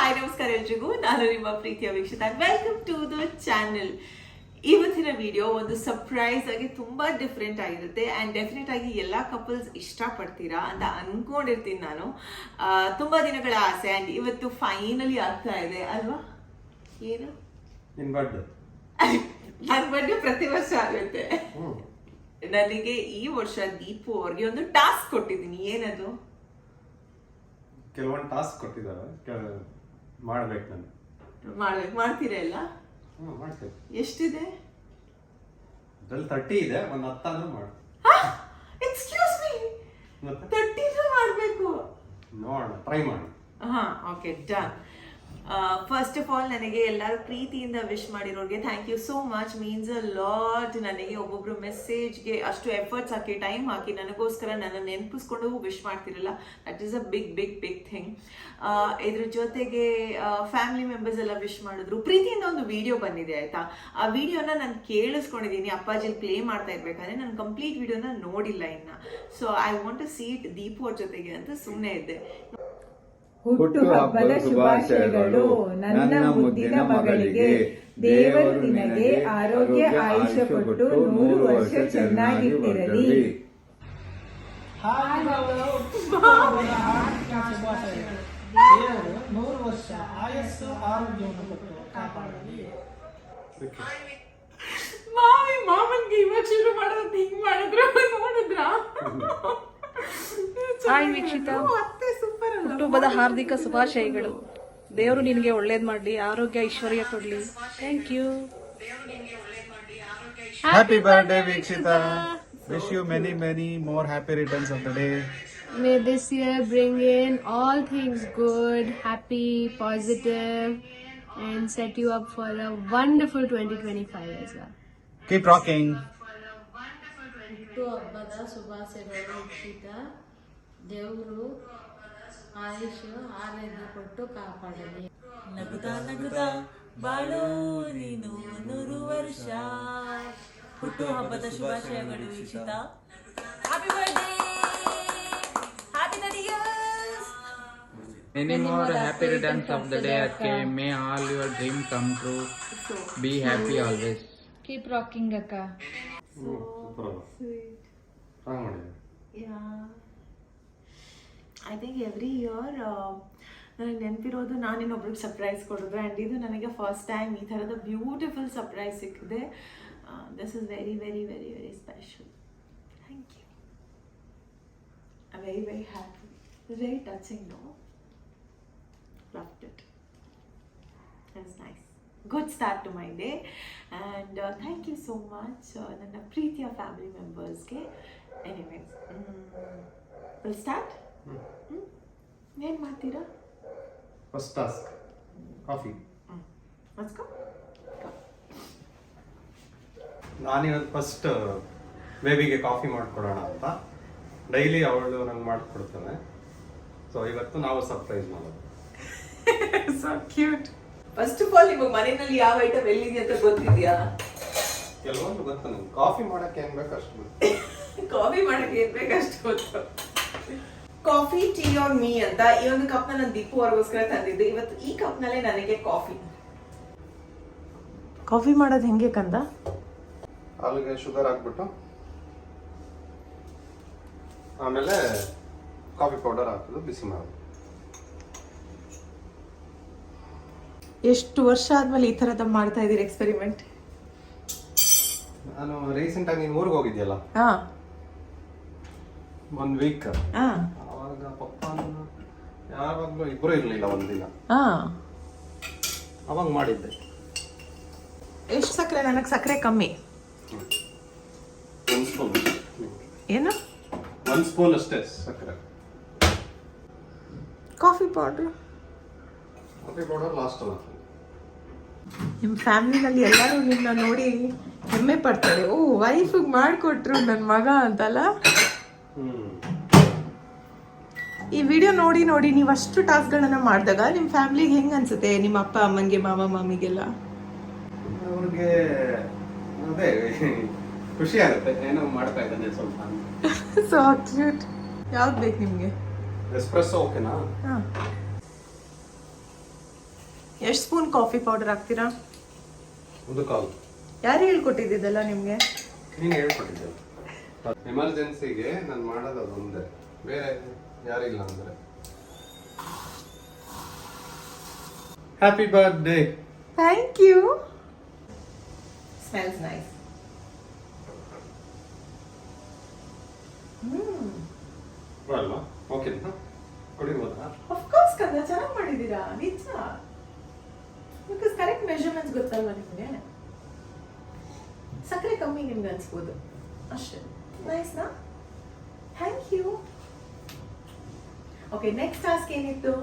Hi ನಮಸ್ಕಾರ ಎಲ್ರಿಗೂ, ನಾನು ನಿಮ್ಮ ಪ್ರೀತಿಯ Veekshitha. Welcome to the channel. ಇವತ್ತಿನ ವಿಡಿಯೋ ಒಂದು ಸರ್ಪ್ರೈಸ್ ಆಗಿ ತುಂಬಾ ಡಿಫ್ರೆಂಟ್ ಆಗಿರುತ್ತೆ ಅಂಡ್ ಡೆಫಿನೆಟ್ ಆಗಿ ಎಲ್ಲಾ ಕಪಲ್ಸ್ ಇಷ್ಟಪಡ್ತೀರಾ ಅಂತ ಅನ್ಕೊಂಡಿರ್ತೀನಿ ನಾನು. ತುಂಬಾ ದಿನಗಳ ಆಸೆ ಅಂಡ್ ಇವತ್ತು ಫೈನಲಿ ಆಗ್ತಾ ಇದೆ ಅಲ್ವಾ? ಏನು ನನ್ನ ಬರ್ಡೇ ಪ್ರತಿ ವರ್ಷ ಆಗುತ್ತೆ. ನನಗೆ ಈ ವರ್ಷ ದೀಪು ಅವ್ರಿಗೆ ಒಂದು ಟಾಸ್ಕ್ ಕೊಟ್ಟಿದ್ದೀನಿ. ಏನದು? ಕೆಲವೊಂದು ಟಾಸ್ಕ್ ಕೊಟ್ಟಿದ್ದಾರೆ, ಮಾಡ್ಬೇಕು. ನಾನು ಮಾಡ್ತೀರಾ ಎಲ್ಲ? ಮಾಡ್ತೇವೆ. ಎಷ್ಟಿದೆ? 30 ಇದೆ, ಒಂದು 10 ಆದ್ರೂ ಮಾಡು. ಎಕ್ಸ್ಕ್ಯೂಸ್ ಮೀ, 30 ಮಾಡ್ಬೇಕು? ನೋಡೋಣ, ಟ್ರೈ ಮಾಡಿ. Okay, done. First of all ನನಗೆ ಎಲ್ಲರೂ ಪ್ರೀತಿಯಿಂದ ವಿಶ್ ಮಾಡಿರೋರಿಗೆ thank you so much. Means a lot. ನನಗೆ ಒಬ್ಬೊಬ್ರು ಮೆಸೇಜ್ಗೆ ಅಷ್ಟು ಎಫರ್ಟ್ಸ್ ಹಾಕಿ ಟೈಮ್ ಹಾಕಿ ನನಗೋಸ್ಕರ ನನ್ನ ನೆನಪಿಸ್ಕೊಂಡು ವಿಶ್ ಮಾಡ್ತಿರಲ್ಲ, that is a big big big thing. ಇದ್ರ ಜೊತೆಗೆ ಫ್ಯಾಮಿಲಿ ಮೆಂಬರ್ಸ್ ಎಲ್ಲ ವಿಶ್ ಮಾಡಿದ್ರು. ಪ್ರೀತಿಯಿಂದ ಒಂದು ವಿಡಿಯೋ ಬಂದಿದೆ ಆಯ್ತಾ. ಆ ವಿಡಿಯೋನ ನಾನು ಕೇಳಿಸ್ಕೊಂಡಿದ್ದೀನಿ, ಅಪ್ಪಾಜಿ ಪ್ಲೇ ಮಾಡ್ತಾ ಇರ್ಬೇಕಾದ್ರೆ. ನಾನು ಕಂಪ್ಲೀಟ್ ವಿಡಿಯೋನ ನೋಡಿಲ್ಲ ಇನ್ನ. So I want to see it Deepu ಅವ್ರ ಜೊತೆಗೆ ಅಂತ ಸುಮ್ಮನೆ ಇದ್ದೆ. ಹುಟ್ಟು ಹಬ್ಬದ ಶುಭಾಶಯಗಳು ನನ್ನ ಮುದ್ದಿನ ಮಗಳಿಗೆ. ದೇವರು ನಿನಗೆ ಆರೋಗ್ಯ ಆಯುಷ್ಯ ಕೊಟ್ಟು 100 ವರ್ಷ ಚೆನ್ನಾಗಿಟ್ಟಿರಲಿ. ದೇವರು 100 ವರ್ಷ ಆಯಸ್ಸು ಆರೋಗ್ಯವನ್ನು ಕೊಟ್ಟು ಕಾಪಾಡಲಿ. ಮಾಮನ್ಗೆ ಇವಾಗ ಶುರು ಮಾಡೋದು ಹಿಂಗ್ ಮಾಡಿದ್ರು, ನೋಡಿದ್ರಾ? ಹಾಯ್ ವೀಕ್ಷಿತ, ಹುಟ್ಟುಹಬ್ಬದ ಹಾರ್ದಿಕ ಶುಭಾಶಯಗಳು. ದೇವರು ನಿನಗೆ ಒಳ್ಳೇದ್ ಮಾಡ್ಲಿ, ಆರೋಗ್ಯ ಐಶ್ವರ್ಯ ಕೊಡ್ಲಿ. Thank you. Happy birthday Vikshita. Wish you many more happy returns of the day. May this year bring in all things good, happy, positive, and set you up for a wonderful 2025 as well. Keep rocking. ಹುಟ್ಟು ಹಬ್ಬದ ಶುಭಾಶಯಗಳು ವೀಕ್ಷಿತ. ದೇವರು ಆಯುಷ್ ಆರೋಗ್ಯ ಕೊಟ್ಟು ಕಾಪಾಡಲಿ. ನಗುತ್ತಾ ನಗುತ್ತಾ ಬಾಳು ನೀನು 100 ವರ್ಷ. ಹುಟ್ಟು ಹಬ್ಬದ ಶುಭಾಶಯಗಳು Veekshitha. Happy birthday, happy 30 years. Many more happy returns of the day, Akka. May all your dreams come true. Be happy always. Keep rocking, Akka. I think every year ನನಗೆ ನೆನಪಿರೋದು ನಾನು ಇನ್ನೊಬ್ರಿಗೆ ಸರ್ಪ್ರೈಸ್ ಕೊಡೋದು. ಆ್ಯಂಡ್ ಇದು ನನಗೆ ಫಸ್ಟ್ ಟೈಮ್ ಈ ಥರದ beautiful surprise ಸಿಕ್ಕಿದೆ. This is very very very very special. Thank you. I very very happy. Very touching. No, loved it. It's nice. Good start to my day. And thank you so much ನನ್ನ ಪ್ರೀತಿಯ family ಮೆಂಬರ್ಸ್ಗೆ. Anyways, will start. ಏನು ಮಾಡ್ತೀರಾ? First task coffee. Let's go. ನಾನಿವತ್ತು first ಬೇಬಿಗೆ coffee ಮಾಡಿಕೊಡೋಣ ಅಂತ. Daily ಅವಳು ನಂಗೆ ಮಾಡಿಕೊಡ್ತಾನೆ. ಸೊ ಇವತ್ತು ನಾವು ಸರ್ಪ್ರೈಸ್ ಮಾಡೋದು. So cute. First of all ನಿಮಗೆ ಮನೆಯಲ್ಲಿ ಯಾವ ಐಟಮ್ ಎಲ್ಲಿದೆ ಅಂತ ಗೊತ್ತಿದೆಯಾ? ಕೆಲವೊಂದು ಗೊತ್ತು ನಂಗೆ. ಕಾಫಿ ಮಾಡಕ್ಕೆ ಏನ್ ಬೇಕು ಅಷ್ಟು ಗೊತ್ತು. ಕಾಫಿ ಮಾಡಕ್ಕೆ ಏನ್ ಬೇಕು ಅಷ್ಟು ಗೊತ್ತು. ಕಾಫಿ ಟೀ ಆರ್ ಮೀ ಅಂತ ಈ ಒಂದು ಕಪ್ ನಾನು ದೀಪು ಅವ್ರಿಗೋಸ್ಕರ ತಂದಿದ್ದೆ. ಇವತ್ತು ಈ ಕಪ್ ನಲ್ಲೇ ನನಗೆ ಕಾಫಿ ಮಾಡೋದು ಹೆಂಗೆ ಕಂದ? ಹಾಲಿಗೆ ಶುಗರ್ ಹಾಕ್ಬಿಟ್ಟು ಆಮೇಲೆ ಕಾಫಿ ಪೌಡರ್ ಹಾಕೋದು, ಬಿಸಿ ಮಾಡೋದು. ಎಷ್ಟು ವರ್ಷ ಆದ್ಮೇಲೆ ಈ ತರದ ಮಾಡ್ತಾ ಇದೀರಿ ಎಕ್ಸ್ಪೆರಿಮೆಂಟ್? ನಾನು ರೀಸೆಂಟ್ ಆಗಿ ನೀನು ಊರಿಗೆ ಹೋಗಿದ್ಯಲ್ಲ, 1 ವೀಕ್. ಅವಾಗ ಪಪ್ಪ ಯಾವಾಗಲೂ ಇಬ್ಬರು ಇರಲಿಲ್ಲ ಒಂದಿನ, ಅವಾಗ ಮಾಡಿದ್ದೆ. ಎಷ್ಟು ಸಕ್ಕರೆ? ನನಗೆ ಸಕ್ಕರೆ ಕಮ್ಮಿ. 1 ಸ್ಪೂನ್. ಏನು? 1 ಸ್ಪೂನ್ ಅಷ್ಟೇ ಸಕ್ಕರೆ. ಕಾಫಿ ಪೌಡರ್ ಲಾಸ್ಟ್ ಅಲ್ಲ. ನಿಮ್ಮ ಫ್ಯಾಮಿಲಿನಲ್ಲಿ ಎಲ್ಲರೂ ನಿನ್ನ ನೋಡಿ ಹೆಮ್ಮೆ ಪಡ್ತಾರೆ. ಓ, ವೈಫಿಗೆ ಮಾಡಿಕೊಟ್ರು ನನ್ನ ಮಗ ಅಂತಲ್ಲ. ಈ ವಿಡಿಯೋ ನೋಡಿ ನೋಡಿ ನೀವು ಅಷ್ಟು ಟಾಸ್ಕ್ಗಳನ್ನ ಮಾಡಿದಾಗ ನಿಮ್ಮ ಫ್ಯಾಮಿಲಿಗೆ ಹೆಂಗೆ ಅನ್ಸುತ್ತೆ? ನಿಮ್ಮ ಅಪ್ಪ ಅಮ್ಮನಿಗೆ, ಮಾಮ ಮಾಮಿಗೆಲ್ಲ ಅವ್ರಿಗೆ ಅದೇ ಖುಷಿ ಆಗುತ್ತೆ, ಏನೋ ಮಾಡ್ತಾ ಇದ್ದಾನೆ ಸ್ವಲ್ಪ. So cute. ಯಾವ್ದು ಬೇಕು ನಿಮಗೆ? ಎಸ್ಪ್ರೆಸ್ಸೋ ಓಕೆನಾ? ಎಷ್ಟು ಸ್ಪೂನ್ ಕಾಫಿ ಪೌಡರ್ ಹಾಕ್ತೀರಾ? ಒಂದು ಕಾಲ್. ಯಾರು ಹೇಳ್ಕೊಟ್ಟಿದ್ದೆಲ್ಲ ನಿಮಗೆ? ನೀನು ಹೇಳ್ಕೊಟ್ಟಿದ್ದೆ. ಎಮರ್ಜೆನ್ಸಿಗೆ ನಾನು ಮಾಡೋದು ಅದೊಂದೇ, ಬೇರೆ ಯಾರಿಲ್ಲ ಅಂದರೆ. Happy birthday. Thank you. Smells nice. ಅಲ್ವಾ? ಓಕೆ ಕುಡಿಬೋದಾ? ಅಫ್ಕೋರ್ಸ್ ಕಂದ, ಚೆನ್ನಾಗಿ ಮಾಡಿದ್ದೀರಾ ನಿಜ. ಬಿಕಾಸ್ ಕರೆಕ್ಟ್ ಮೆಜರ್ಮೆಂಟ್ಸ್ ಗೊತ್ತಲ್ವಾ ನಿಮಗೆ. ಸಕ್ಕರೆ ಕಮ್ಮಿ ನಿಮ್ಗೆ ಅನ್ಸ್ಬೋದು ಅಷ್ಟೇ. ನೈಸ್ನಾ? Thank you. Okay, next task ಏನಿತ್ತು?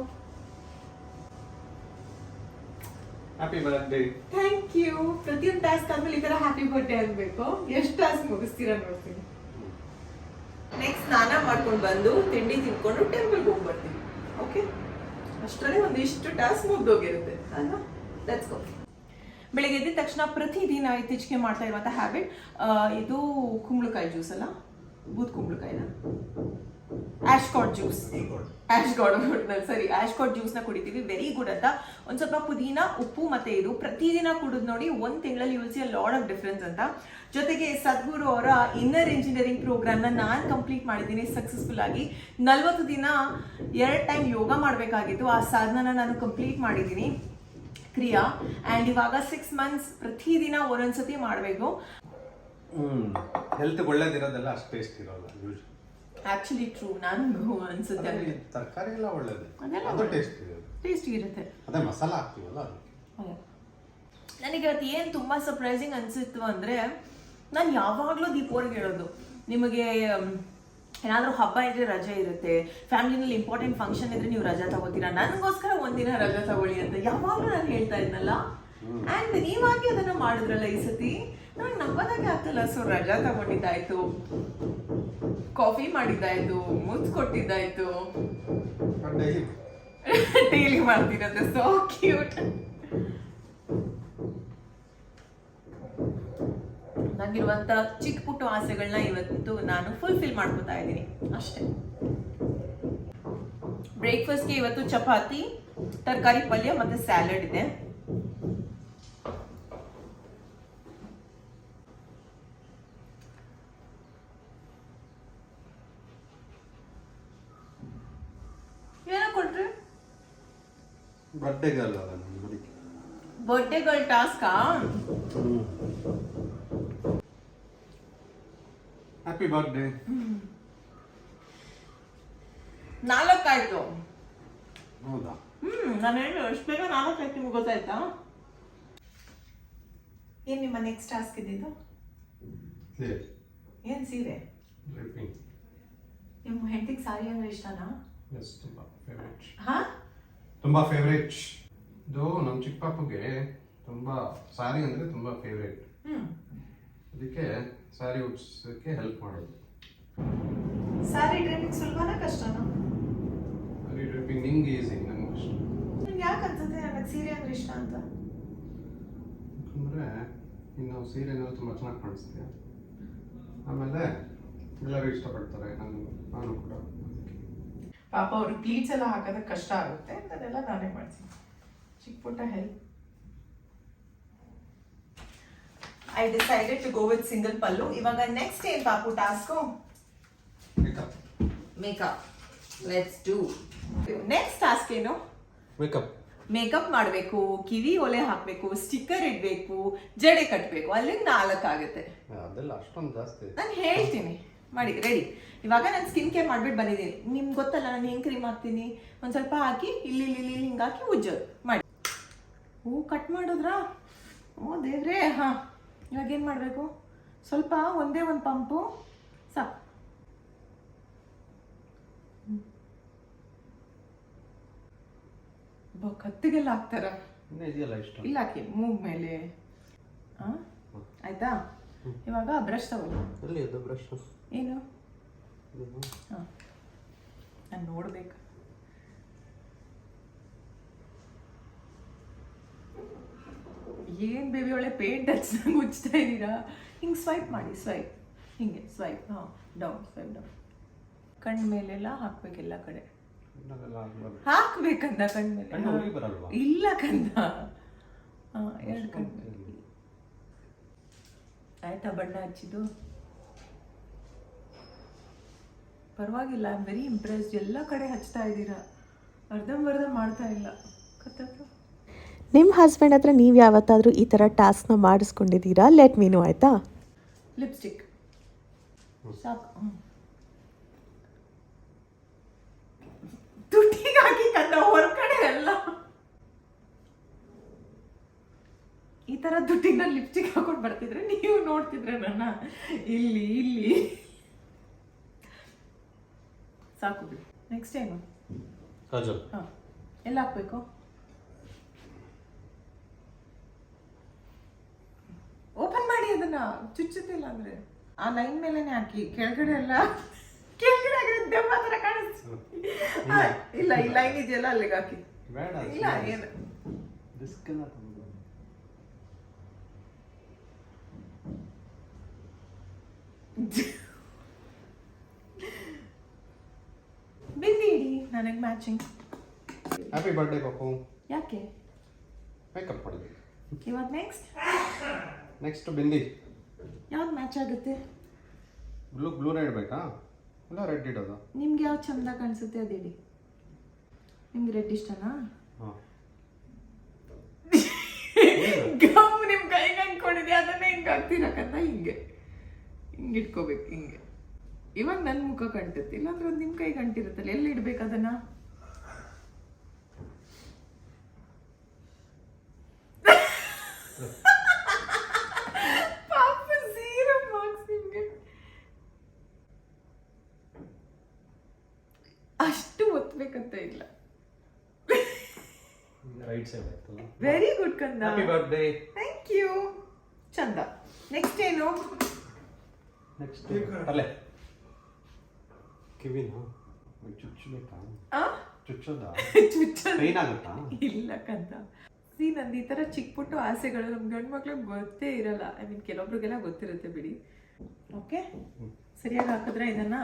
Happy birthday. Thank you. ಪ್ರತಿಯೊಂದು ಟಾಸ್ಕ್ ಆದ್ಮೇಲೆ ಈ ತರ ಹ್ಯಾಪಿ ಬರ್ತ್ಡೇ ಅನ್ಬೇಕು. ಎಷ್ಟು ಟಾಸ್ಕ್ ಮುಗಿಸ್ತೀರಾ ನೋಡ್ತೀನಿ. ನೆಕ್ಸ್ಟ್ ಸ್ನಾನ ಮಾಡ್ಕೊಂಡು ಬಂದು ತಿಂಡಿ ತಿನ್ಕೊಂಡು ಟೆಂಪಲ್ಗೆ ಹೋಗಿ ಬರ್ತೀವಿ. ಓಕೆ, ಅಷ್ಟರಲ್ಲಿ ಒಂದಿಷ್ಟು ಟಾಸ್ಕ್ ಮುಗ್ದೋಗಿರುತ್ತೆ ಅಲ್ವಾ? Let's go. ಬೆಳಿಗ್ಗೆ ಎದ್ದ ತಕ್ಷಣ ಪ್ರತಿದಿನ ಇತ್ತೀಚೆಗೆ ಮಾಡ್ತಾ ಇರುವಂಥ ಹ್ಯಾಬಿಟ್ ಇದು ಕುಂಬಳಕಾಯಿ ಜ್ಯೂಸ್ ಅಲ್ಲ, ಬೂದ್ ಕುಂಬಳಕಾಯಿನ ಆಶ್ಕಾಟ್ ಜ್ಯೂಸ್. ಸರಿ, ಆಶ್ಕಾಟ್ ಜ್ಯೂಸ್ನ ಕುಡಿತೀವಿ. ವೆರಿ ಗುಡ್ ಅಂತ. ಒಂದು ಸ್ವಲ್ಪ ಪುದೀನ, ಉಪ್ಪು ಮತ್ತೆ ಇದು ಪ್ರತಿದಿನ ಕುಡಿದು ನೋಡಿ, 1 ತಿಂಗಳಲ್ಲಿ you will see a lot of difference ಅಂತ. ಜೊತೆಗೆ ಸದ್ಗುರು ಅವರ ಇನ್ನರ್ ಇಂಜಿನಿಯರಿಂಗ್ ಪ್ರೋಗ್ರಾಮ್ನ ನಾನು ಕಂಪ್ಲೀಟ್ ಮಾಡಿದ್ದೀನಿ ಸಕ್ಸಸ್ಫುಲ್ ಆಗಿ. 40 ದಿನ 2 ಟೈಮ್ ಯೋಗ ಮಾಡಬೇಕಾಗಿತ್ತು, ಆ ಸಾಧನ ನಾನು ಕಂಪ್ಲೀಟ್ ಮಾಡಿದ್ದೀನಿ ಕ್ರಿಯಾ. ಆ್ಯಂಡ್ ಇವಾಗ 6 ಮಂತ್ಸ್ ಪ್ರತಿದಿನ ಒಂದೊಂದ್ಸತಿ ಮಾಡಬೇಕು. ಹೆಲ್ತ್ ಒಳ್ಳೇದಿರೋದೆಲ್ಲ ಅಷ್ಟು ಟೇಸ್ಟ್ ಇರೋಲ್ಲ ಯೂಶಲಿ. ಆಕ್ಚುಲಿ ಟ್ರೂ, ನಾನು ಅನ್ಸುತ್ತೆ ತರಕಾರಿ ಎಲ್ಲ ಒಳ್ಳೇದು, ಅದೆಲ್ಲ ಅದು ಟೇಸ್ಟ್ ಇರುತ್ತೆ. ಅದೇ ಮಸಾಲ ಹಾಕ್ತೀವಲ್ಲ ಅದು. ನನಗೆ ಇವತ್ತು ಏನು ತುಂಬ ಸರ್ಪ್ರೈಸಿಂಗ್ ಅನಿಸಿತ್ತು ಅಂದರೆ, ನಾನು ಯಾವಾಗಲೂ ದೀಪವ್ರಿಗೆ ಹೇಳೋದು, ನಿಮಗೆ ಏನಾದರೂ ಹಬ್ಬ ಇದ್ರೆ ರಜೆ ಇರುತ್ತೆ, ಫ್ಯಾಮಿಲಿನಲ್ಲಿ ಇಂಪಾರ್ಟೆಂಟ್ ಫಂಕ್ಷನ್ ಇದ್ರೆ ನೀವು ರಜಾ ತಗೋತೀರಾ, ನನಗೋಸ್ಕರ ಒಂದಿನ ರಜಾ ತಗೊಳ್ಳಿ ಅಂತ ಯಾವಾಗಲೂ ನಾನು ಹೇಳ್ತಾ ಇದ್ನಲ್ಲ. ಆ್ಯಂಡ್ ನೀವಾಗಿ ಅದನ್ನು ಮಾಡಿದ್ರಲ್ಲ ಈ ಸತಿ, ನಂಗೆ ನಂಬೋದಾಗೆ ಆಗ್ತಿಲ್ಲ. ಸೊ ರಜಾ ತಗೊಂಡಿದ್ದಾಯ್ತು, ಕಾಫಿ ಮಾಡಿದ್ದಾಯ್ತು, ಮುತ್ತು ಕೊಟ್ಟಿದ್ದಾಯ್ತು, ಡೈಲಿ ಮಾಡ್ತಿರೋದು. So cute. ನನಗಿರುವಂಥ ಚಿಕ್ಕ ಪುಟ್ಟ ಆಸೆಗಳನ್ನ ಇವತ್ತು ನಾನು ಫುಲ್ಫಿಲ್ ಮಾಡ್ಕೊತಾ ಇದ್ದೀನಿ ಅಷ್ಟೇ. ಬ್ರೇಕ್ಫಾಸ್ಟ್ಗೆ ಇವತ್ತು ಚಪಾತಿ, ತರಕಾರಿ ಪಲ್ಯ ಮತ್ತೆ ಸ್ಯಾಲಡ್ ಇದೆ. ಏನೋ ಕೊಟ್ರಿ? ಬರ್ಡೇಗಲ್ಲ, ಬರ್ಡೇ ಗರ್ಲ್ ಟಾಸ್ಕಾ? Happy birthday. 4 ಆಯ್ತು. ಹೌದಾ? ನಾನು ಹೇಳಿ ಅಷ್ಟು ಬೇಗ 4 ಆಯ್ತು, ನಿಮ್ಗೆ ಗೊತ್ತಾಯ್ತಾ? ಏನು ನಿಮ್ಮ ನೆಕ್ಸ್ಟ್ ಟಾಸ್ಕ್ ಇದ್ದಿದ್ದು? ಏನು ಸೀರೆ? ನಿಮ್ಮ ಹೆಂಡತಿಗೆ ಸಾರಿ ಅಂದ್ರೆ ಇಷ್ಟನಾ? ಎಸ್, ತುಂಬ ಫೇವ್ರೇಟ್. ಹಾ, ತುಂಬ ಫೇವ್ರೇಟ್. ಇದು ನಮ್ಮ ಚಿಕ್ಕ ಪಾಪುಗೆ ತುಂಬ ಸಾರಿ ಅಂದರೆ ತುಂಬ ಫೇವ್ರೇಟ್. ಅದಕ್ಕೆ ಸಾರಿ ಉಡ್ಸೋಕ್ಕೆ ಹೆಲ್ಪ್ ಮಾಡೋದು. ಸಾರಿ ಡ್ರೈವಿಂಗ್ ಸುಲಭನಾ ಕಷ್ಟನಾ? ಸಾರಿ ಡ್ರೈವಿಂಗ್ ನಿಂಗೆ ಈಸಿ, ನಂಗೆ ಕಷ್ಟ. ನಿಮ್ಗೆ ಯಾಕೆ ಅನ್ಸುತ್ತೆ ನನಗೆ ಸೀರೆ ಅಂದ್ರೆ ಇಷ್ಟ ಅಂತ? ಯಾಕಂದರೆ ಇನ್ನು ಸೀರೆನಲ್ಲಿ ತುಂಬ ಚೆನ್ನಾಗಿ ಕಾಣಿಸ್ತೀಯ, ಆಮೇಲೆ ಎಲ್ಲರೂ ಇಷ್ಟಪಡ್ತಾರೆ, ನಾನು ಕೂಡ. ಪಾಪ ಅವರು ಪ್ಲೀಟ್ಸ್ ಎಲ್ಲ ಹಾಕೋದಕ್ಕೆ ಕಷ್ಟ ಆಗುತ್ತೆ, ಅದನ್ನೆಲ್ಲ ನಾನೇ ಮಾಡ್ತೀನಿ, ಚಿಕ್ಕ ಪುಟ್ಟ help. I decided to go with single ಪಲ್ಲು. ಇವಾಗ ನೆಕ್ಸ್ಟ್ ಏನ್ ಪಾಪು task? Makeup. Let's do. Next task ಏನು? ಮೇಕಪ್ ಮಾಡಬೇಕು, ಕಿವಿ ಒಲೆ ಹಾಕಬೇಕು, ಸ್ಟಿಕ್ಕರ್ ಇಡಬೇಕು, ಜಡೆ ಕಟ್ಟಬೇಕು. ಅಲ್ಲಿಗೆ 4 ಆಗುತ್ತೆ. ಅದೆಲ್ಲ ಅಷ್ಟೊಂದು ಜಾಸ್ತಿ. ನಾನು ಹೇಳ್ತೀನಿ, ಮಾಡಿ ರೆಡಿ. ಇವಾಗ ನಾನು ಸ್ಕಿನ್ ಕೇರ್ ಮಾಡ್ಬಿಟ್ಟು ಬಂದಿದ್ದೀನಿ. ನಿಮ್ಗೆ ಗೊತ್ತಲ್ಲ ನಾನು ಹೆಂಗೆ ಕ್ರೀಮ್ ಹಾಕ್ತೀನಿ, ಒಂದು ಸ್ವಲ್ಪ ಹಾಕಿ ಇಲ್ಲಿ ಹಿಂಗೆ ಹಾಕಿ ಉಜ್ಜೋದು ಮಾಡಿ. ಕಟ್ ಮಾಡಿದ್ರಾ? ಓ ದೇವ್ರೇ. ಹಾಂ, ಇವಾಗ ಏನು ಮಾಡಬೇಕು? ಸ್ವಲ್ಪ ಒಂದೇ ಒಂದು ಪಂಪು ಸಾಕು. ಕತ್ತಿಗೆಲ್ಲ ಹಾಕ್ತಾರ? ಇಲ್ಲ, ಹಾಕಿ ಮೂಗ್ ಮೇಲೆ. ಹಾಂ, ಆಯ್ತಾ? ಇವಾಗ ಬ್ರಷ್ ತಗೊಳ್ಳಿ. ಏನು? ಹಾಂ, ನಾನು ನೋಡ್ಬೇಕು. ಏನು ಬೇಬಿ ಒಳ್ಳೆ ಪೇಂಟ್ ಹಚ್ಚಿ ಮುಚ್ತಾ ಇದ್ದೀರಾ? ಹಿಂಗೆ ಸ್ವೈಪ್ ಮಾಡಿ, ಸ್ವೈಪ್ ಹಿಂಗೆ ಸ್ವೈಪ್. ಹಾಂ, ಡೌನ್, ಸ್ವೈಪ್ ಡೌನ್. ಕಣ್ಣು ಮೇಲೆಲ್ಲ ಹಾಕ್ಬೇಕೆಲ್ಲ ಕಡೆ. ಅದೆಲ್ಲ ಆಗ್ಬಾರ್ದು. ಹಾಕ್ಬೇಕಂದ ಕಣ್ಮೇಲೆ. ಕಣ್ಣು ಉರಿ ಬರಲ್ವಾ? ಇಲ್ಲ ಕಂದ. ಎರಡು ಕಣ್ಮೇಲೆ ಆಯ್ತಾ ಬಣ್ಣ ಹಚ್ಚಿದ್ದು? ಪರವಾಗಿಲ್ಲ, ಐ ಆಮ್ ವೆರಿ ಇಂಪ್ರೆಸ್ಡ್. ಎಲ್ಲ ಕಡೆ ಹಚ್ತಾ ಇದ್ದೀರಾ, ಅರ್ಧಂಬರ್ಧ ಮಾಡ್ತಾ ಇಲ್ಲ. ನಿಮ್ಮ ಹಸ್ಬೆಂಡ್ ಹತ್ರ ನೀವು ಯಾವತ್ತಾದರೂ ಈ ಥರ ಟಾಸ್ಕ್ನ ಮಾಡಿಸ್ಕೊಂಡಿದ್ದೀರಾ? ಲೆಟ್ ಮೀ ನೋ ಆಯಿತಾ? ಲಿಪ್ಸ್ಟಿಕ್ ಸಾಕು. ದುಡ್ಡಿಗೆ ಹಾಕಿ ಕಂದ ಹೊರಗಡೆ ಎಲ್ಲ ಈ ತರ ದುಡ್ಡಿನ ಲಿಪ್ಸ್ಟಿಕ್ ಹಾಕೊಂಡು ಬರ್ತಿದ್ರೆ ನೀವು ನೋಡ್ತಿದ್ರೆ ನನ್ನ ಇಲ್ಲಿ ಸಾಕು ಬಿಡಿ. ನೆಕ್ಸ್ಟ್ ಏನು? ಕಾಜಲ್. ಎಲ್ಲ ಹಾಕ್ಬೇಕು? ಓಪನ್ ಮಾಡಿ ಅದನ್ನ, ಚುಚ್ಚುತ್ತಿಲ್ಲ ಅಂದ್ರೆ ಆ ಲೈನ್ ಮೇಲೆನೆ ಹಾಕಿ. ಕೆಳಗಡೆ ಎಲ್ಲ ಕೆಳಗಡೆ ದೆವ್ವ ತರ ಕಾಣಿಸ್ತು. ಇಲ್ಲ ಈ ಲೈನ್ ಇದೆಯಲ್ಲ ಅಲ್ಲಿಗೆ ಹಾಕಿ. ಬೇಡ, ಇಲ್ಲ ಏನು ರಿಸ್ಕ್ ಎಲ್ಲ ತಗೊಂಡು ಬಿಂದಿ ಇಡಿ ನನಗೆ ಮ್ಯಾಚಿಂಗ್. ಹ್ಯಾಪಿ ಬರ್ಡೇ ಪಾಪು. ಯಾಕೆ ಮೇಕಪ್ ಮಾಡಿದ್ವಿ ಇವಾಗ? ನೆಕ್ಸ್ಟ್ ಬಿಂದಿ ಯಾವ್ದು ಮ್ಯಾಚ್ ಆಗುತ್ತೆ? ಬ್ಲೂ ರೆಡ್ ಬೇಕಾ ಇಲ್ಲ ರೆಡ್ ಇಡೋದು? ನಿಮ್ಗೆ ಯಾವ್ದು ಚಂದ ಕಾಣಿಸುತ್ತೆ ಅದಿಡಿ. ನಿಮ್ಗೆ ರೆಡ್ ಇಷ್ಟನಾ? ಗಮ್ ನಿಮ್ ಕೈಗೆ ಅನ್ಕೊಂಡಿದ್ದೆ ಅದನ್ನೇ ಹಿಂಗೆ ಹಾಕ್ತಿರಕ್ಕಂತ ಹಿಂಗೆ ಇಟ್ಕೋಬೇಕು ಹಿಂಗೆ. ಇವಾಗ ನನ್ನ ಮುಖ ಕಂಟುತ್ತೆ, ಇಲ್ಲಾಂದ್ರೆ ಅದು ನಿಮ್ಮ ಕೈ ಕಂಟಿರುತ್ತಲ್ಲ, ಎಲ್ಲಿ ಇಡ್ಬೇಕು ಅದನ್ನ? ಪಾಪ ಝೀರೋ ಮಾರ್ಕ್ಸ್ ನಿಮ್ಗೆ. ಅಷ್ಟು ಒತ್ತಬೇಕಂತ ಇಲ್ಲ. ರೈಟ್ ಸೈಡ್ ಆಯ್ತಲ್ಲ. ವೆರಿ ಗುಡ್ ಕಂದ. Happy birthday. Thank you. ಚಂದ. ನೆಕ್ಸ್ಟ್ ಏನು? ನೆಕ್ಸ್ಟ್ ಅಲ್ಲೇ ಕಿವಿನ ಚುಚ್ಚಬೇಕಾ? ಚುಚ್ಚೋದಾ? ಪೈನ್ ಆಗುತ್ತಾ? ಇಲ್ಲ ಕಂದ. ಸಿ ನಂದು ಈ ಥರ ಚಿಕ್ಕ ಪುಟ್ಟ ಆಸೆಗಳು ನಮ್ಮ ಗಂಡು ಮಕ್ಳಿಗೆ ಗೊತ್ತೇ ಇರಲ್ಲ. ಐ ಮೀನ್ ಕೆಲವೊಬ್ರಿಗೆಲ್ಲ ಗೊತ್ತಿರುತ್ತೆ ಬಿಡಿ. ಓಕೆ, ಸರಿಯಾಗಿ ಹಾಕಿದ್ರೆ ಇದನ್ನ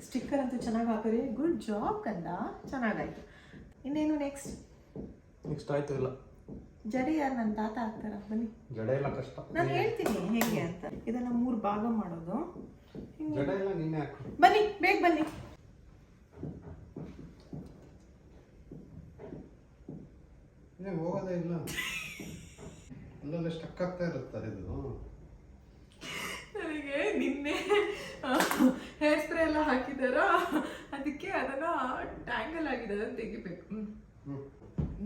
ಸ್ಟಿಕ್ಕರ್ ಅಂತೂ ಚೆನ್ನಾಗಿ ಹಾಕಿದ್ರೆ. ಗುಡ್ ಜಾಬ್ ಕಂದ, ಚೆನ್ನಾಗಾಯ್ತು. ಇನ್ನೇನು ನೆಕ್ಸ್ಟ್ ಆಯ್ತು ಇಲ್ಲ. ಜಡೆ ಯಾರು ನನ್ನ ತಾತ ಹಾಕ್ತಾರ? ಬನ್ನಿ, ಜಡೆ ಎಲ್ಲ ಕಷ್ಟ. ನಾನು ಹೇಳ್ತೀನಿ ಹೇಗೆ ಅಂತ. ಇದನ್ನ 3 ಭಾಗ ಮಾಡೋದು. ಜಡೆ ಎಲ್ಲ ನಿನ್ನೆ ಹಾಕು. ಬನ್ನಿ, ಬೇಗ ಬನ್ನಿ. ಹೋಗೋದೇ ಇಲ್ಲ, ಅಲ್ಲೆಲ್ಲ ಸ್ಟಕ್ ಆಗ್ತಾ ಇರುತ್ತಾರೆ ಇದು. ನನಗೆ ನಿನ್ನೆ ಹೇರ್ ಸ್ಪ್ರೇ ಎಲ್ಲ ಹಾಕಿದಾರ, ಅದಕ್ಕೆ ಅದನ್ನ ಟ್ಯಾಂಗಲ್ ಆಗಿದೆ, ಅದನ್ನ ತೆಗಿಬೇಕು.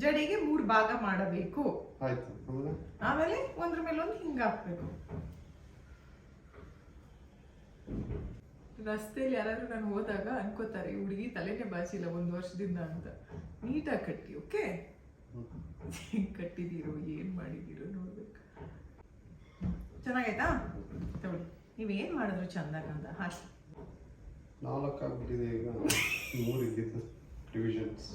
ಜಡೆಗೆ 3 ಭಾಗ ಮಾಡಬೇಕು. ಆಯ್ತು. ಆಮೇಲೆ ಒಂದ್ರ ಮೇಲೆ ಒಂದು ಹಿಂಗ ಹಾಕ್ಬೇಕು. ರಸ್ತೆಯಲ್ಲಿ ಯಾರಾದ್ರೂ ನಾನು ಹೋದಾಗ ಅನ್ಕೋತಾರೆ ಹುಡುಗಿ ತಲೆನೇ ಬಾಚಿಲ್ಲ 1 ವರ್ಷದಿಂದ ಅಂತ. ನೀಟಾಗಿ ಕಟ್ಟಿ. ಓಕೆ, ಕಟ್ಟಿದೀರೋ ಏನ್ ಮಾಡಿದೀರೋ ನೋಡ್ಬೇಕು. ಚೆನ್ನಾಗೈತಾ? ತಗೊಳ್ಳಿ. ನೀವೇನ್ ಮಾಡಿದ್ರು ಚಂದ ಕಂದ. ಹಾಕಿ. 4 ಆಗ್ಬಿಟ್ಟಿದೆ ಈಗ, 3 ಇದ್ದಿದ್ದು ಡಿವಿಷನ್ಸ್.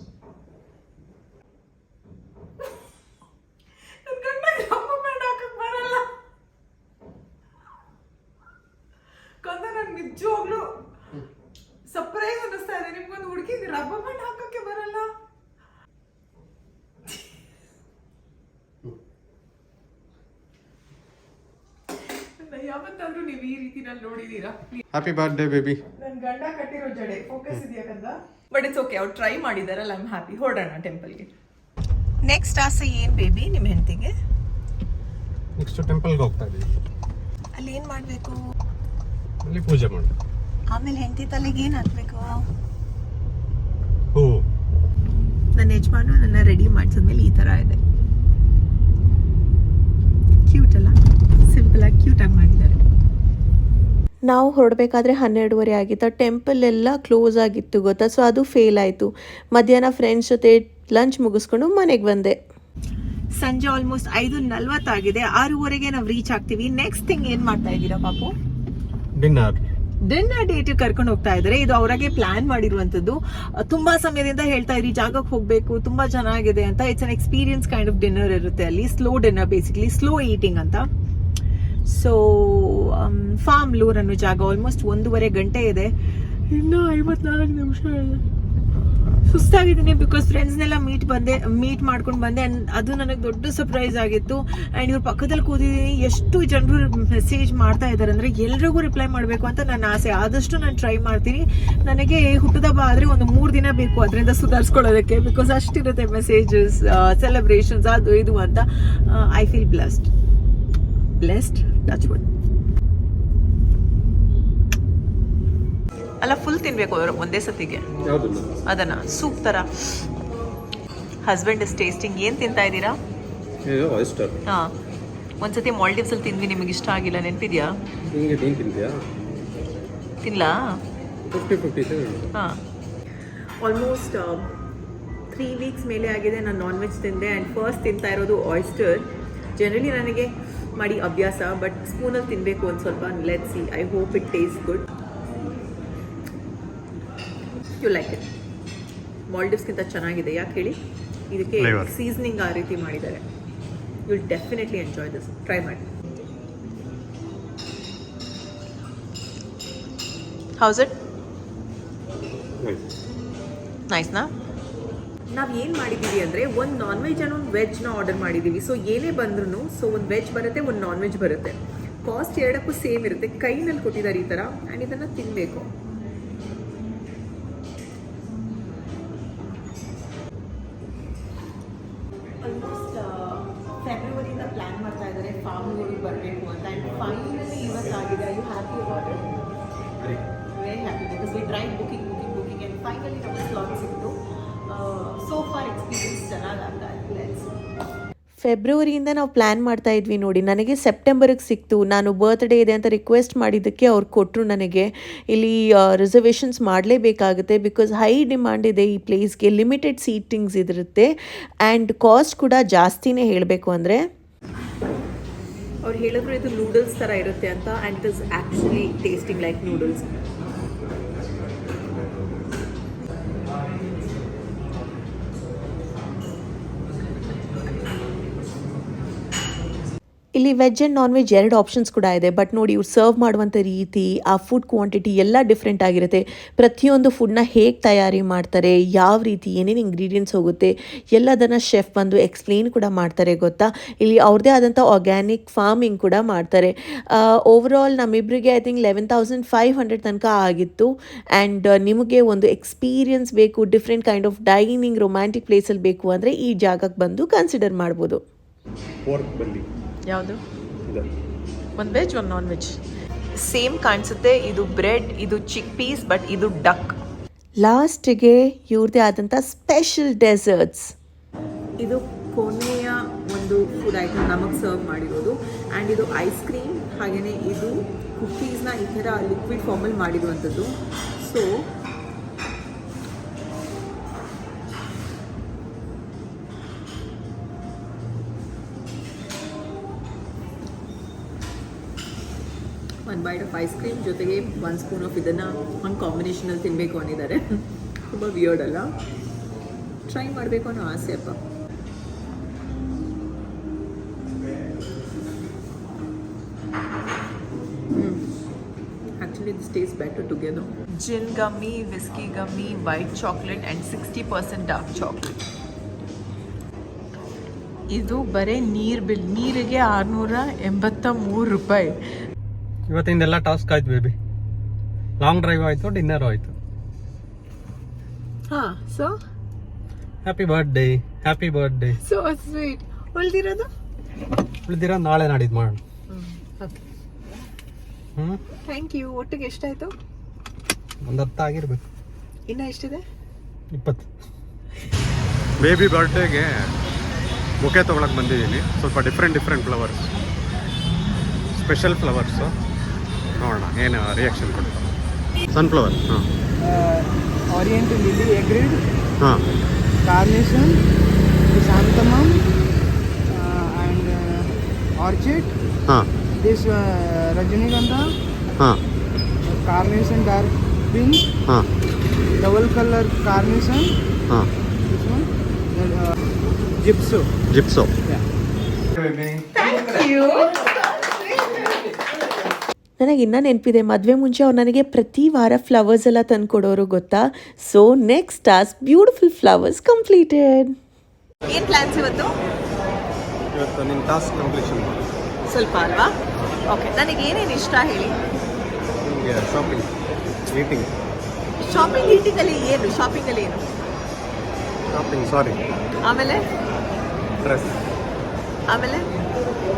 ನಿಜವಾಗ್ಲು ಸರ್ಪ್ರೈಸ್ ಅನ್ನಿಸ್ತಾ ಇದೆ. ನಿಮ್ಗೊಂದು ಹುಡುಗಿಗೆ ರಬ್ಬರ್ ಬ್ಯಾಂಡ್ ಹಾಕಕ್ಕೆ ಬರಲ್ಲ? ಯಾವತ್ತಾದ್ರೂ ನೀವು ಈ ರೀತಿನಲ್ಲಿ ನೋಡಿದೀರಾ? Happy birthday baby. ನನ್ನ ಗಂಡ ಕಟ್ಟಿರೋ ಜಡೆ ಫೋಕಸ್ ಇದೆಯಾಕಂದ. ಬಟ್ ಇಟ್ಸ್ ಓಕೆ, ಅವ್ರು ಟ್ರೈ ಮಾಡಿದಾರಲ್ಲ, ಐ ಆಮ್ ಹ್ಯಾಪಿ. ಹೊರಡೋಣ ಟೆಂಪಲ್ಗೆ. ನೆಕ್ಸ್ಟ್ ಆಸೆ ಏನ್ ಬೇಬಿ ನಿಮ್ಮ ಹೆಂಡತಿಗೆ? ನೆಕ್ಸ್ಟ್ ಟೆಂಪಲ್ಗೆ ಹೋಗ್ತಾ ಇದೀವಿ. ಅಲ್ಲಿ ಏನ್ ಮಾಡ್ಬೇಕು? ಅಲ್ಲಿ ಪೂಜೆ ಮಾಡಿ ಆಮೇಲೆ ಹೆಂಡತಿ ತಲೆಗೆ ಏನ್ ಹಾಕ್ಬೇಕು? ಹೂ. ನನ್ನ ಯಜಮಾನು ನನ್ನ ರೆಡಿ ಮಾಡಿಸಿದ್ಮೇಲೆ ಈ ತರ ಇದೆ. ಕ್ಯೂಟ್ ಅಲ್ಲ? ಸಿಂಪಲ್ ಆಗಿ ಕ್ಯೂಟ್ ಆಗಿ ಮಾಡಿದ್ದಾರೆ. ನಾವು ಹೊರಡಬೇಕಾದ್ರೆ 12:30 ಆಗಿತ್ತು. ಟೆಂಪಲ್ ಎಲ್ಲ ಕ್ಲೋಸ್ ಆಗಿತ್ತು ಗೊತ್ತಾ, ಸೊ ಅದು ಫೇಲ್ ಆಯಿತು. ಮಧ್ಯಾಹ್ನ ಫ್ರೆಂಡ್ಸ್ ಜೊತೆ ಲಂಚ್ ಮುಗಿಸ್ಕೊಂಡು ಮನೆಗೆ ಬಂದೆ. ಸಂಜೆ ಆಲ್ಮೋಸ್ಟ್ 5:40 ಆಗಿದೆ. 6:30ಗೆ ನಾವು ರೀಚ್ ಆಗ್ತೀವಿ. ನೆಕ್ಸ್ಟ್ ಥಿಂಗ್ ಏನ್ ಮಾಡ್ತಾ ಇದ್ದೀರಾ ಪಾಪು? ಡಿನ್ನರ್ ಡೇಟ್ ಕರ್ಕೊಂಡು ಹೋಗ್ತಾ ಇದ್ದಾರೆ. ಇದು ಅವರಾಗೆ ಪ್ಲಾನ್ ಮಾಡಿರುವಂತದ್ದು. ತುಂಬಾ ಸಮಯದಿಂದ ಹೇಳ್ತಾ ಇದ್ರಿ ಜಾಗಕ್ಕೆ ಹೋಗ್ಬೇಕು, ತುಂಬಾ ಚೆನ್ನಾಗಿದೆ ಅಂತ. It's an experience kind of dinner ಇರುತ್ತೆ ಅಲ್ಲಿ. Slow dinner, basically slow eating ಅಂತ. ಸೊ ಫಾರ್ಮ್ ಲೂರ್ ಅನ್ನೋ ಜಾಗ ಆಲ್ಮೋಸ್ಟ್ 1.5 ಗಂಟೆ ಇದೆ. ಇನ್ನು 54 ನಿಮಿಷ ಇದೆ. ಸುಸ್ತಾಗಿದ್ದೀನಿ ಬಿಕಾಸ್ ಫ್ರೆಂಡ್ಸ್ನೆಲ್ಲ ಮೀಟ್ ಮಾಡ್ಕೊಂಡು ಬಂದೆ ಆ್ಯಂಡ್ ಅದು ನನಗೆ ದೊಡ್ಡ ಸರ್ಪ್ರೈಸ್ ಆಗಿತ್ತು. ಆ್ಯಂಡ್ ಇವ್ರ ಪಕ್ಕದಲ್ಲಿ ಕೂತಿದ್ದೀನಿ, ಎಷ್ಟು ಜನರು ಮೆಸೇಜ್ ಮಾಡ್ತಾ ಇದ್ದಾರೆ ಅಂದರೆ ಎಲ್ರಿಗೂ ರಿಪ್ಲೈ ಮಾಡಬೇಕು ಅಂತ ನನ್ನ ಆಸೆ. ಆದಷ್ಟು ನಾನು ಟ್ರೈ ಮಾಡ್ತೀನಿ. ನನಗೆ ಹುಟ್ಟದ ಹಬ್ಬ ಆದರೆ ಒಂದು 3 ದಿನ ಬೇಕು ಅದರಿಂದ ಸುಧಾರಿಸ್ಕೊಳ್ಳೋದಕ್ಕೆ, ಬಿಕಾಸ್ ಅಷ್ಟಿರುತ್ತೆ ಮೆಸೇಜಸ್, ಸೆಲೆಬ್ರೇಷನ್ಸ್, ಅದು ಇದು ಅಂತ. I feel blessed touch wood. ಅಲ್ಲ, ಫುಲ್ ತಿನ್ಬೇಕು ಒಂದೇ ಸತಿಗೆ ಅದನ್ನ ಸೂಪ್ ತರ. Husband is tasting. ಏನು ತಿಂತಾ ಇದ್ದೀರಾ? ಹಾಂ, ಒಂದ್ಸತಿ ಮಾಲ್ಡೀವ್ಸ್ ಅಲ್ಲಿ ತಿಂದ್ವಿ, ನಿಮಗೆ ಇಷ್ಟ ಆಗಿಲ್ಲ, ನೆನಪಿದ್ಯಾ? ತಿನ್ಲಾ? ಹಾಂ, ಆಲ್ಮೋಸ್ಟ್ 3 ವೀಕ್ಸ್ ಮೇಲೆ ಆಗಿದೆ ನಾನು ನಾನ್ ವೆಜ್ ತಿಂದೆ. ಆ್ಯಂಡ್ ಫಸ್ಟ್ ತಿಂತಾ ಇರೋದು ಆಯಿಸ್ಟರ್. ಜನರಲಿ ನನಗೆ ಮಾಡಿ ಅಭ್ಯಾಸ, ಬಟ್ ಸ್ಪೂನಲ್ಲಿ ತಿನ್ನಬೇಕು ಒಂದು ಸ್ವಲ್ಪ. Let's see, I hope it taste good. You like it? ಮಾಲ್ಡೀವ್ಸ್ಗಿಂತ ಚೆನ್ನಾಗಿದೆ. ಯಾಕೆ ಹೇಳಿ? ಇದಕ್ಕೆ ಸೀಸನಿಂಗ್ ಆ ರೀತಿ ಮಾಡಿದ್ದಾರೆ. You will definitely enjoy this. Try ಮಾಡಿ. How's it? ನೈಸ್ನಾ? ನಾವು ಏನು ಮಾಡಿದ್ದೀವಿ ಅಂದರೆ ಒಂದು ನಾನ್ ವೆಜ್ ಆ್ಯಂಡ್ ಒಂದು ವೆಜ್ನ ಆರ್ಡರ್ ಮಾಡಿದ್ದೀವಿ. ಸೊ ಏನೇ ಬಂದ್ರೂ, ಸೊ ಒಂದು ವೆಜ್ ಬರುತ್ತೆ, ಒಂದು ನಾನ್ ವೆಜ್ ಬರುತ್ತೆ. ಕಾಸ್ಟ್ ಎರಡಕ್ಕೂ ಸೇಮ್ ಇರುತ್ತೆ. ಕೈನಲ್ಲಿ ಕೊಟ್ಟಿದ್ದಾರೆ ಈ ಥರ. ಆ್ಯಂಡ್ ಇದನ್ನು ತಿನ್ನಬೇಕು. ಆಲ್ಮೋಸ್ಟ್ ಫೆಬ್ರವರಿಯಿಂದ ಪ್ಲ್ಯಾನ್ ಮಾಡ್ತಾ ಇದ್ದಾರೆ ಫಾರ್ಮ್ಗಳಿಗೆ ಬರಬೇಕು ಅಂತ. ಆ್ಯಂಡ್ ಫೈನಲಿ ಇವತ್ತಾಗಿದೆ. You happy about it? Very happy because we try booking and finally ನಮಗೆ ಸ್ಲಾಟ್ ಸಿಕ್ತು. ಸೋ ಫಾರ್ ಎಕ್ಸ್ಪೀರಿಯನ್ಸ್ ಚೆನ್ನಾಗಾಗ್ತಾ ಇದೆ. ಫೆಬ್ರವರಿಯಿಂದ ನಾವು ಪ್ಲ್ಯಾನ್ ಮಾಡ್ತಾ ಇದ್ವಿ ನೋಡಿ. ನನಗೆ ಸೆಪ್ಟೆಂಬರಿಗೆ ಸಿಕ್ತು. ನಾನು ಬರ್ತ್ಡೇ ಇದೆ ಅಂತ ರಿಕ್ವೆಸ್ಟ್ ಮಾಡಿದ್ದಕ್ಕೆ ಅವ್ರು ಕೊಟ್ಟರು ನನಗೆ. ಇಲ್ಲಿ ರಿಸರ್ವೇಷನ್ಸ್ ಮಾಡಲೇಬೇಕಾಗುತ್ತೆ ಬಿಕಾಸ್ ಹೈ ಡಿಮ್ಯಾಂಡ್ ಇದೆ ಈ ಪ್ಲೇಸ್ಗೆ. ಲಿಮಿಟೆಡ್ ಸೀಟಿಂಗ್ಸ್ ಇದಿರುತ್ತೆ ಆ್ಯಂಡ್ ಕಾಸ್ಟ್ ಕೂಡ ಜಾಸ್ತಿನೇ ಹೇಳಬೇಕು ಅಂದರೆ. ಅವ್ರು ಹೇಳಿದ್ರು ಇದು ನೂಡಲ್ಸ್ ಥರ ಇರುತ್ತೆ ಅಂತ. And it is actually tasting like noodles. ಇಲ್ಲಿ veg and non veg 2 options ಕೂಡ ಇದೆ. ಬಟ್ ನೋಡಿ, ಇವ್ರು ಸರ್ವ್ ಮಾಡುವಂಥ ರೀತಿ, ಆ ಫುಡ್ ಕ್ವಾಂಟಿಟಿ ಎಲ್ಲ ಡಿಫ್ರೆಂಟ್ ಆಗಿರುತ್ತೆ. ಪ್ರತಿಯೊಂದು ಫುಡ್ನ ಹೇಗೆ ತಯಾರಿ ಮಾಡ್ತಾರೆ, ಯಾವ ರೀತಿ ಏನೇನು ಇಂಗ್ರೀಡಿಯೆಂಟ್ಸ್ ಹೋಗುತ್ತೆ, ಎಲ್ಲದನ್ನು ಶೆಫ್ ಬಂದು ಎಕ್ಸ್ಪ್ಲೇನ್ ಕೂಡ ಮಾಡ್ತಾರೆ ಗೊತ್ತಾ. ಇಲ್ಲಿ ಅವ್ರದ್ದೇ ಆದಂಥ ಆರ್ಗ್ಯಾನಿಕ್ ಫಾರ್ಮಿಂಗ್ ಕೂಡ ಮಾಡ್ತಾರೆ. ಓವರಾಲ್ ನಮ್ಮಿಬ್ಬರಿಗೆ ಐ ಥಿಂಕ್ 11,500 ತನಕ ಆಗಿತ್ತು. ಆ್ಯಂಡ್ ನಿಮಗೆ ಒಂದು ಎಕ್ಸ್ಪೀರಿಯನ್ಸ್ ಬೇಕು, different kind of dining, romantic ಪ್ಲೇಸಲ್ಲಿ ಬೇಕು ಅಂದರೆ ಈ ಜಾಗಕ್ಕೆ ಬಂದು ಕನ್ಸಿಡರ್ ಮಾಡ್ಬೋದು. ಯಾವುದು? ಒಂದು ವೆಜ್, ಒಂದು ನಾನ್ ವೆಜ್. ಸೇಮ್ ಕಾಣಿಸುತ್ತೆ. ಇದು ಬ್ರೆಡ್, ಇದು ಚಿಕ್ ಪೀಸ್, ಬಟ್ ಇದು ಡಕ್. ಲಾಸ್ಟಿಗೆ ಇವ್ರದ್ದೇ ಆದಂಥ ಸ್ಪೆಷಲ್ ಡೆಸರ್ಟ್ಸ್. ಇದು ಕೊನೆಯ ಒಂದು ಫುಡ್ ಐಟಮ್ ನಮಗೆ ಸರ್ವ್ ಮಾಡಿರೋದು. ಆ್ಯಂಡ್ ಇದು ಐಸ್ ಕ್ರೀಮ್, ಹಾಗೆಯೇ ಇದು ಕುಕ್ಕೀಸ್ನ ಈ ಥರ ಲಿಕ್ವಿಡ್ ಫಾರ್ಮಲ್ಲಿ ಮಾಡಿರುವಂಥದ್ದು. ಸೊ ಒಂದು ಬೈಟ್ ಆಫ್ ಐಸ್ ಕ್ರೀಮ್ ಜೊತೆಗೆ 1 ಸ್ಪೂನ್ ಆಫ್ ಇದನ್ನು ಒಂದು ಕಾಂಬಿನೇಷನಲ್ಲಿ ತಿನ್ನಬೇಕು ಅಂದಿದ್ದಾರೆ. ತುಂಬ ವಿಯರ್ಡ್ ಅಲ್ಲ? ಟ್ರೈ ಮಾಡಬೇಕು ಅನ್ನೋ ಆಸೆ ಅಪ್ಪ. Actually this tastes better together. Gin gummy, whiskey gummy, white chocolate and 60% dark chocolate. ಇದು ಬರೀ ನೀರಿಗೆ 683 ರೂಪಾಯಿ. ಇವತ್ತಿಂದೆಲ್ಲ ಟಾಸ್ಕ್ ಆಯ್ತು ಬೇಬಿ. ಲಾಂಗ್ ಡ್ರೈವ್ ಆಯ್ತು, ಡಿನ್ನರ್ ಆಯ್ತು. ಹಾ, so happy birthday. Happy birthday. So sweet. ಉಳಿದಿರೋ ನಾಳೆ ನಾಡಿದ್ದು ಮಾಡೋಣ. Thank you. ಒಟ್ಟಿಗೆ ಎಷ್ಟಾಯ್ತು? ಒಂದು 10 ಆಗಿರ್ಬೇಕು. ಇನ್ನ ಎಷ್ಟಿದೆ? 20. ಬೇಬಿ ಬರ್ತ್ಡೇಗೆ ಬೊಕೆ ತೊಗೊಳಕ್ಕೆ ಬಂದಿದ್ದೀನಿ. ಸ್ವಲ್ಪ ಡಿಫ್ರೆಂಟ್ ಫ್ಲವರ್ಸ್, ಸ್ಪೆಷಲ್ ಫ್ಲವರ್ಸು. ನೋಡೋಣ ಏನು ರಿಯಾಕ್ಷನ್ ಕೊಡ್ತಾರೆ. ಸನ್ಫ್ಲವರ್, ಹಾಂ, ಓರಿಯೆಂಟಲ್ ಲಿಲಿ, ಎಗ್ರಿಡ್, ಹಾಂ, ಕಾರ್ನೇಷನ್, ಕ್ರಿಸಾಂಥಮಮ್ ಆ್ಯಂಡ್ ಆರ್ಚಿಡ್. ಹಾಂ, ದಿಸ್ ರಜನಿಗಂಧ, ಹಾಂ, ಕಾರ್ನೇಷನ್ ಡಾರ್ಕ್ ಪಿಂಕ್, ಹಾಂ, ಡಬಲ್ ಕಲರ್ ಕಾರ್ನೇಷನ್, ಹಾಂ, ದಿಸ್ ಒನ್ ಜಿಪ್ಸೋ. ನನಗೆ ನನಗೆ ಇನ್ನೂ ನೆನಪಿದೆ, ಮದುವೆ ಮುಂಚೆ ಅವ್ರು ನನಗೆ ಪ್ರತಿ ವಾರ ಫ್ಲವರ್ಸ್ ಎಲ್ಲ ತಂದು ಕೊಡೋರು ಗೊತ್ತಾ. So next task, beautiful flowers completed. ಏನು ಪ್ಲ್ಯಾನ್ಸ್ ಇವತ್ತು? ಇವತ್ತು ನಿನ್ನ ಟಾಸ್ಕ್ ಕಂಪ್ಲೀಷನ್ ಮಾಡಿ ಸ್ವಲ್ಪ ಅಲ್ವಾ? ಓಕೆ, ನನಗೆ ಏನೇನು ಇಷ್ಟ ಹೇಳಿ. ನಿಮಗೆ ಶಾಪಿಂಗ್, ಈಟಿಂಗ್. ಈಟಿಂಗಲ್ಲಿ ಏನು? ಶಾಪಿಂಗಲ್ಲಿ ಏನು? ಶಾಪಿಂಗ್, ಸಾರಿ. ಆಮೇಲೆ ಡ್ರೆಸ್, ಆಮೇಲೆ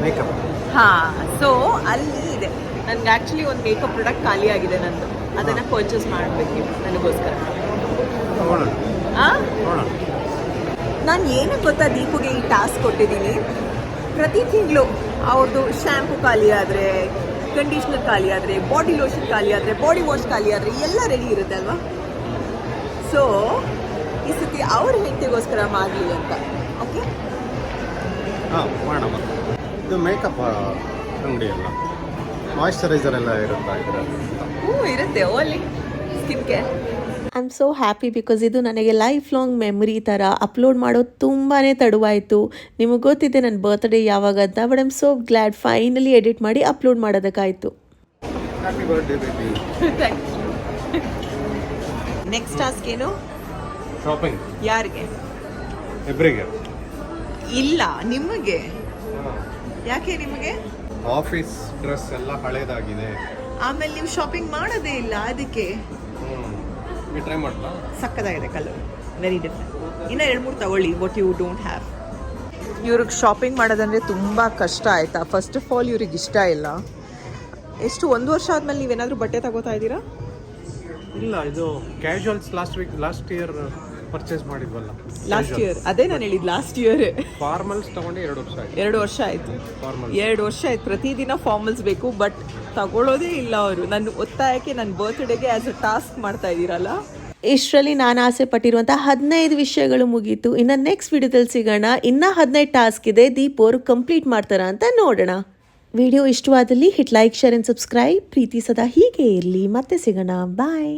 ಮೇಕಪ್. ಹಾಂ, ಸೊ ಅಲ್ಲಿ ಇದೆ. ನನಗೆ ಆ್ಯಕ್ಚುಲಿ ಒಂದು ಮೇಕಪ್ ಪ್ರಾಡಕ್ಟ್ ಖಾಲಿ ಆಗಿದೆ ನಂದು, ಅದನ್ನು ಪರ್ಚೇಸ್ ಮಾಡಬೇಕು ನನಗೋಸ್ಕರ. ನೋಡೋಣ ಹಾಂ, ನೋಡೋಣ. ನಾನು ಏನಕ್ಕೆ ಗೊತ್ತಾ ದೀಪುಗೆ ಈ ಟಾಸ್ಕ್ ಕೊಟ್ಟಿದ್ದೀನಿ, ಪ್ರತಿ ತಿಂಗಳು ಅವ್ರದ್ದು ಶ್ಯಾಂಪು ಖಾಲಿ ಆದರೆ, ಕಂಡೀಷ್ನರ್ ಖಾಲಿ ಆದರೆ, ಬಾಡಿ ಲೋಷನ್ ಖಾಲಿ ಆದರೆ, ಬಾಡಿ ವಾಶ್ ಖಾಲಿ ಆದರೆ ಎಲ್ಲ ರೆಡಿ ಇರುತ್ತೆ ಅಲ್ವಾ. ಸೊ ಈ ಸತಿ ಅವ್ರ ಹೆಂಡತಿಗೋಸ್ಕರ ಮಾಡಲಿ ಅಂತ. ಓಕೆ, ಹಾಂ ಮಾಡೋಣ. ಇದು ಮೇಕಪ್ ಅಂಗಡಿ ಅಲ್ಲ, ಮಾಯಿಶ್ಚರೈಸರ್ ಎಲ್ಲ ಇರುತ್ತಾ ಇದರಲ್ಲಿ? ಇರುತ್ತೆ only skin care. I am so happy because ಇದು ನನಗೆ ಲೈಫ್ ಲಾಂಗ್ ಮೆಮರಿ ಥರ. ಅಪ್ಲೋಡ್ ಮಾಡೋದು ತುಂಬಾ ತಡವಾಯಿತು. ನಿಮಗೆ ಗೊತ್ತಿದೆ ನನ್ನ ಬರ್ತ್ಡೇ ಯಾವಾಗ ಅಂತ, but I am so glad finally edit ಮಾಡಿ ಅಪ್ಲೋಡ್ ಮಾಡೋದಕ್ಕಾಯಿತು. Happy birthday baby. Next task ಏನು? ಶಾಪಿಂಗ್. ಯಾರಿಗೆ? ಇಬ್ಬರಿಗೆ. ಇಲ್ಲ, ನಿಮಗೆ. ಯಾಕೆ ನಿಮಗೆ? ಆಫೀಸ್ ಡ್ರೆಸ್ ಎಲ್ಲ ಹಳೇದಾಗಿದೆ. ಆಮೇಲೆ ನೀವು ಶಾಪಿಂಗ್ ಮಾಡೋದೇ ಇಲ್ಲ, ಅದಕ್ಕೆ. ಟ್ರೈ ಮಾಡಲ್ಲ. ಸಕ್ಕದಾಗಿದೆ ಕಲರ್, ವೆರಿ ಡಿಫ್ರೆಂಟ್. ಇನ್ನೂ 2-3 ತಗೊಳ್ಳಿ, ವಾಟ್ ಯು ಡೋಂಟ್ ಹ್ಯಾವ್. ಇವ್ರಿಗೆ ಶಾಪಿಂಗ್ ಮಾಡೋದಂದರೆ ತುಂಬ ಕಷ್ಟ ಆಯಿತಾ? ಫಸ್ಟ್ ಆಫ್ ಆಲ್ ಇವ್ರಿಗೆ ಇಷ್ಟ ಇಲ್ಲ. ಎಷ್ಟು 1 ವರ್ಷ ಆದಮೇಲೆ ನೀವೇನಾದರೂ ಬಟ್ಟೆ ತಗೋತಾ ಇದ್ದೀರಾ? ಇಲ್ಲ, ಇದು ಕ್ಯಾಶುವಲ್ಸ್ ಲಾಸ್ಟ್ ಇಯರ್ ಪರ್ಚೇಸ್ ಮಾಡಿದ್ವಲ್ಲ. ಲಾಸ್ಟ್ ಇಯರ್, ಅದೇ ನಾನು ಹೇಳಿದ್ದು ಲಾಸ್ಟ್ ಇಯರ್. ಫಾರ್ಮಲ್ಸ್ ತಗೊಂಡು 2 ವರ್ಷ ಆಯ್ತು. 2 ವರ್ಷ ಆಯಿತು. 2 ವರ್ಷ ಆಯ್ತು. ಪ್ರತಿದಿನ ಫಾರ್ಮಲ್ಸ್ ಬೇಕು, ಬಟ್ ತಗೊಳ್ಳೋದೇ ಇಲ್ಲ ಅವರು. ನನ್ನ ಒತ್ತಾಯಕ್ಕೆ ನನ್ನ ಬರ್ತ್ಡೇಗೆ ಆ್ಯಸ್ ಅ ಟಾಸ್ಕ್ ಮಾಡ್ತಾ ಇದ್ದೀರಲ್ಲ. ಇಷ್ಟರಲ್ಲಿ ನಾನು ಆಸೆ ಪಟ್ಟಿರುವಂಥ 15 ವಿಷಯಗಳು ಮುಗೀತು. ಇನ್ನು ನೆಕ್ಸ್ಟ್ ವಿಡಿಯೋದಲ್ಲಿ ಸಿಗೋಣ. ಇನ್ನೂ 15 ಟಾಸ್ಕ್ ಇದೆ, ದೀಪ್ ಅವರು ಕಂಪ್ಲೀಟ್ ಮಾಡ್ತಾರಾ ಅಂತ ನೋಡೋಣ. ವಿಡಿಯೋ ಇಷ್ಟವಾದಲ್ಲಿ hit like, share and subscribe. ಪ್ರೀತಿ ಸದಾ ಹೀಗೆ ಇರಲಿ. ಮತ್ತೆ ಸಿಗೋಣ. ಬಾಯ್.